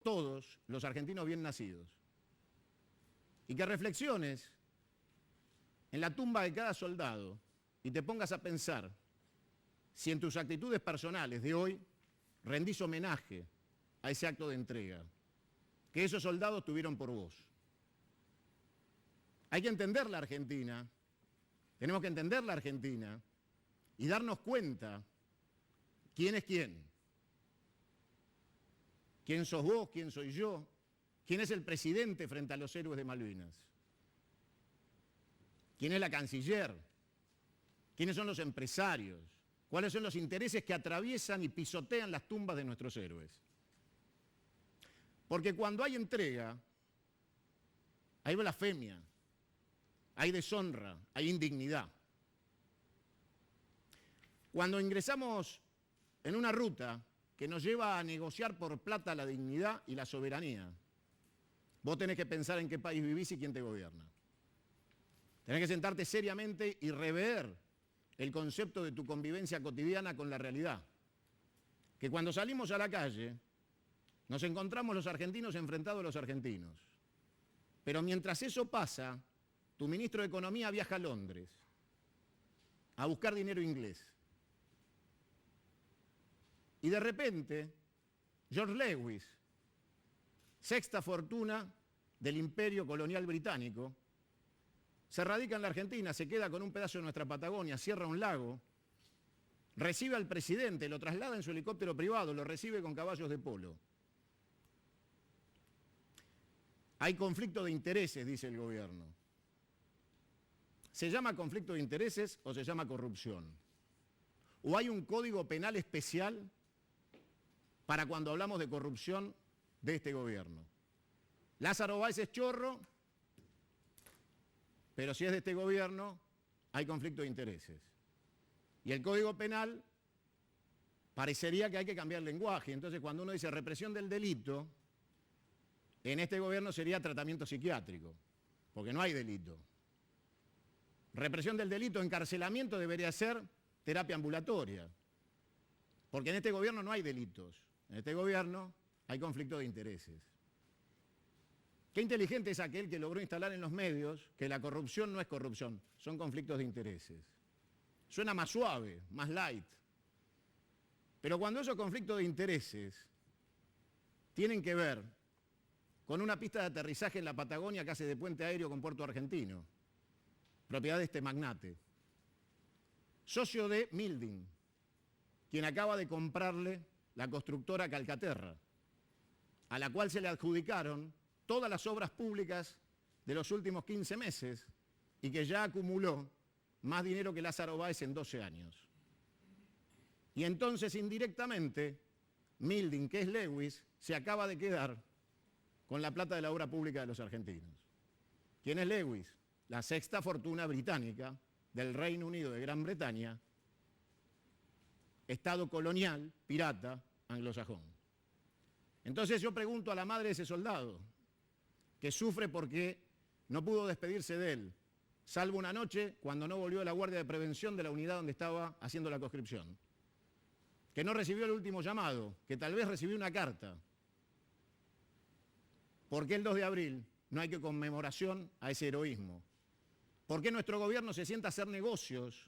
todos los argentinos bien nacidos. Y que reflexiones en la tumba de cada soldado y te pongas a pensar si en tus actitudes personales de hoy rendís homenaje a ese acto de entrega que esos soldados tuvieron por vos. Hay que entender la Argentina, tenemos que entender la Argentina y darnos cuenta quién es quién. ¿Quién sos vos? ¿Quién soy yo? ¿Quién es el presidente frente a los héroes de Malvinas? ¿Quién es la canciller? ¿Quiénes son los empresarios? ¿Cuáles son los intereses que atraviesan y pisotean las tumbas de nuestros héroes? Porque cuando hay entrega, hay blasfemia, hay deshonra, hay indignidad. Cuando ingresamos en una ruta que nos lleva a negociar por plata la dignidad y la soberanía, vos tenés que pensar en qué país vivís y quién te gobierna. Tenés que sentarte seriamente y rever el concepto de tu convivencia cotidiana con la realidad. Que cuando salimos a la calle, nos encontramos los argentinos enfrentados a los argentinos. Pero mientras eso pasa, tu ministro de Economía viaja a Londres a buscar dinero inglés. Y de repente, George Lewis, sexta fortuna del imperio colonial británico, se radica en la Argentina, se queda con un pedazo de nuestra Patagonia, cierra un lago, recibe al presidente, lo traslada en su helicóptero privado, lo recibe con caballos de polo. Hay conflicto de intereses, dice el gobierno. ¿Se llama conflicto de intereses o se llama corrupción? ¿O hay un código penal especial para cuando hablamos de corrupción de este gobierno? Lázaro Báez es chorro, pero si es de este gobierno, hay conflicto de intereses. Y el Código Penal parecería que hay que cambiar el lenguaje. Entonces, cuando uno dice represión del delito, en este gobierno sería tratamiento psiquiátrico, porque no hay delito. Represión del delito, encarcelamiento debería ser terapia ambulatoria, porque en este gobierno no hay delitos. En este gobierno hay conflicto de intereses. Qué inteligente es aquel que logró instalar en los medios que la corrupción no es corrupción, son conflictos de intereses. Suena más suave, más light. Pero cuando esos conflictos de intereses tienen que ver con una pista de aterrizaje en la Patagonia que hace de puente aéreo con Puerto Argentino, propiedad de este magnate, socio de Milding, quien acaba de comprarle la constructora Calcaterra, a la cual se le adjudicaron todas las obras públicas de los últimos 15 meses y que ya acumuló más dinero que Lázaro Báez en 12 años. Y entonces, indirectamente, Milding, que es Lewis, se acaba de quedar con la plata de la obra pública de los argentinos. ¿Quién es Lewis? La sexta fortuna británica del Reino Unido de Gran Bretaña, Estado colonial, pirata, anglosajón. Entonces yo pregunto a la madre de ese soldado, que sufre porque no pudo despedirse de él, salvo una noche cuando no volvió a la guardia de prevención de la unidad donde estaba haciendo la conscripción, que no recibió el último llamado, que tal vez recibió una carta. ¿Por qué el 2 de abril no hay que conmemoración a ese heroísmo? ¿Por qué nuestro gobierno se sienta a hacer negocios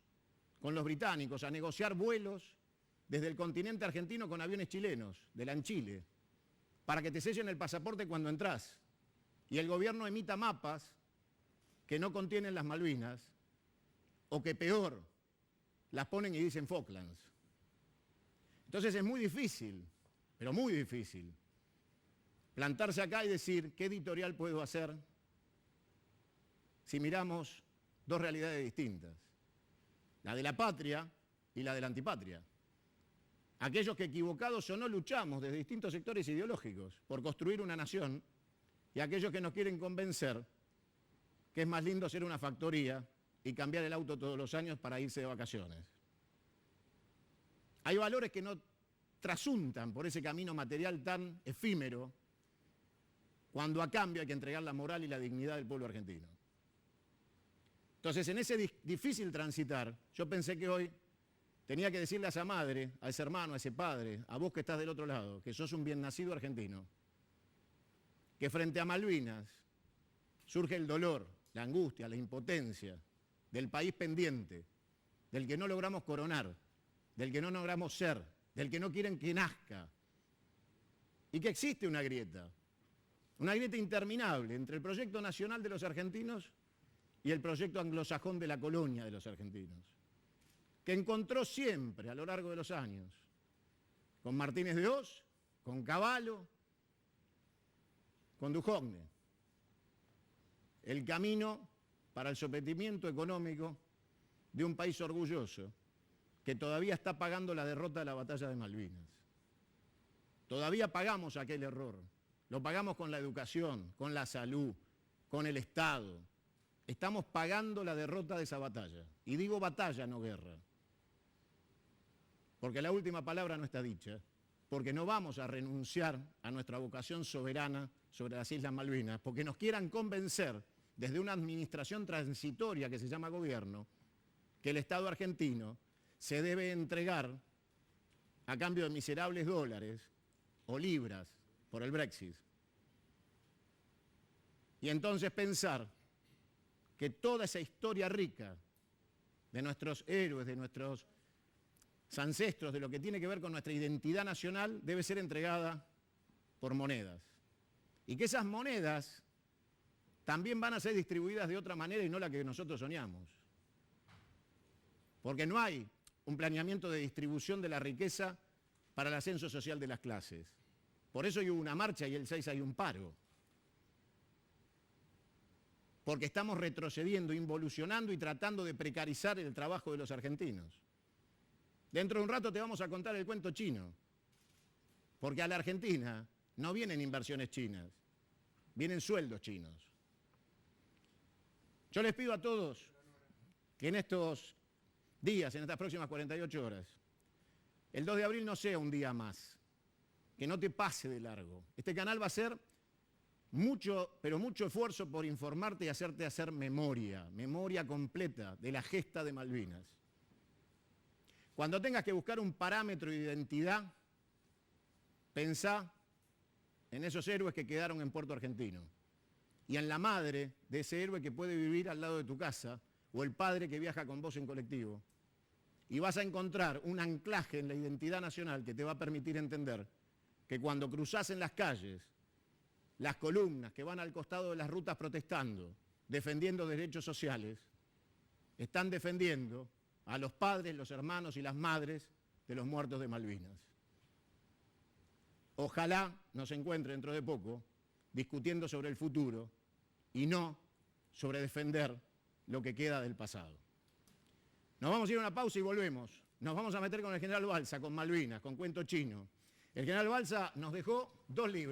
con los británicos, a negociar vuelos desde el continente argentino con aviones chilenos, de LAN-Chile, para que te sellen el pasaporte cuando entras? Y el gobierno emita mapas que no contienen las Malvinas, o que peor, las ponen y dicen Falklands. Entonces es muy difícil, pero muy difícil, plantarse acá y decir qué editorial puedo hacer si miramos dos realidades distintas, la de la patria y la de la antipatria. Aquellos que equivocados o no luchamos desde distintos sectores ideológicos por construir una nación, y aquellos que nos quieren convencer que es más lindo ser una factoría y cambiar el auto todos los años para irse de vacaciones. Hay valores que no trasuntan por ese camino material tan efímero, cuando a cambio hay que entregar la moral y la dignidad del pueblo argentino. Entonces, en ese difícil transitar, yo pensé que hoy tenía que decirle a esa madre, a ese hermano, a ese padre, a vos que estás del otro lado, que sos un bien nacido argentino, que frente a Malvinas surge el dolor, la angustia, la impotencia del país pendiente, del que no logramos coronar, del que no logramos ser, del que no quieren que nazca, y que existe una grieta interminable entre el proyecto nacional de los argentinos y el proyecto anglosajón de la colonia de los argentinos, que encontró siempre a lo largo de los años, con Martínez de Hoz, con Cavallo, con Duhovne, el camino para el sometimiento económico de un país orgulloso que todavía está pagando la derrota de la batalla de Malvinas. Todavía pagamos aquel error, lo pagamos con la educación, con la salud, con el Estado. Estamos pagando la derrota de esa batalla. Y digo batalla, no guerra. Porque la última palabra no está dicha, porque no vamos a renunciar a nuestra vocación soberana sobre las Islas Malvinas, porque nos quieran convencer desde una administración transitoria que se llama gobierno, que el Estado argentino se debe entregar a cambio de miserables dólares o libras por el Brexit. Y entonces pensar que toda esa historia rica de nuestros héroes, de nuestros ancestros, de lo que tiene que ver con nuestra identidad nacional, debe ser entregada por monedas. Y que esas monedas también van a ser distribuidas de otra manera y no la que nosotros soñamos. Porque no hay un planeamiento de distribución de la riqueza para el ascenso social de las clases. Por eso hay una marcha y el 6 hay un paro. Porque estamos retrocediendo, involucionando y tratando de precarizar el trabajo de los argentinos. Dentro de un rato te vamos a contar el cuento chino. Porque a la Argentina no vienen inversiones chinas, vienen sueldos chinos. Yo les pido a todos que en estos días, en estas próximas 48 horas, el 2 de abril no sea un día más, que no te pase de largo. Este canal va a hacer mucho, pero mucho esfuerzo por informarte y hacerte hacer memoria completa de la gesta de Malvinas. Cuando tengas que buscar un parámetro de identidad, pensá en esos héroes que quedaron en Puerto Argentino y en la madre de ese héroe que puede vivir al lado de tu casa o el padre que viaja con vos en colectivo. Y vas a encontrar un anclaje en la identidad nacional que te va a permitir entender que cuando cruzás en las calles las columnas que van al costado de las rutas protestando, defendiendo derechos sociales, están defendiendo a los padres, los hermanos y las madres de los muertos de Malvinas. Ojalá nos encuentre dentro de poco discutiendo sobre el futuro y no sobre defender lo que queda del pasado. Nos vamos a ir a una pausa y volvemos. Nos vamos a meter con el general Balsa, con Malvinas, con cuento chino. El general Balsa nos dejó 2 libros.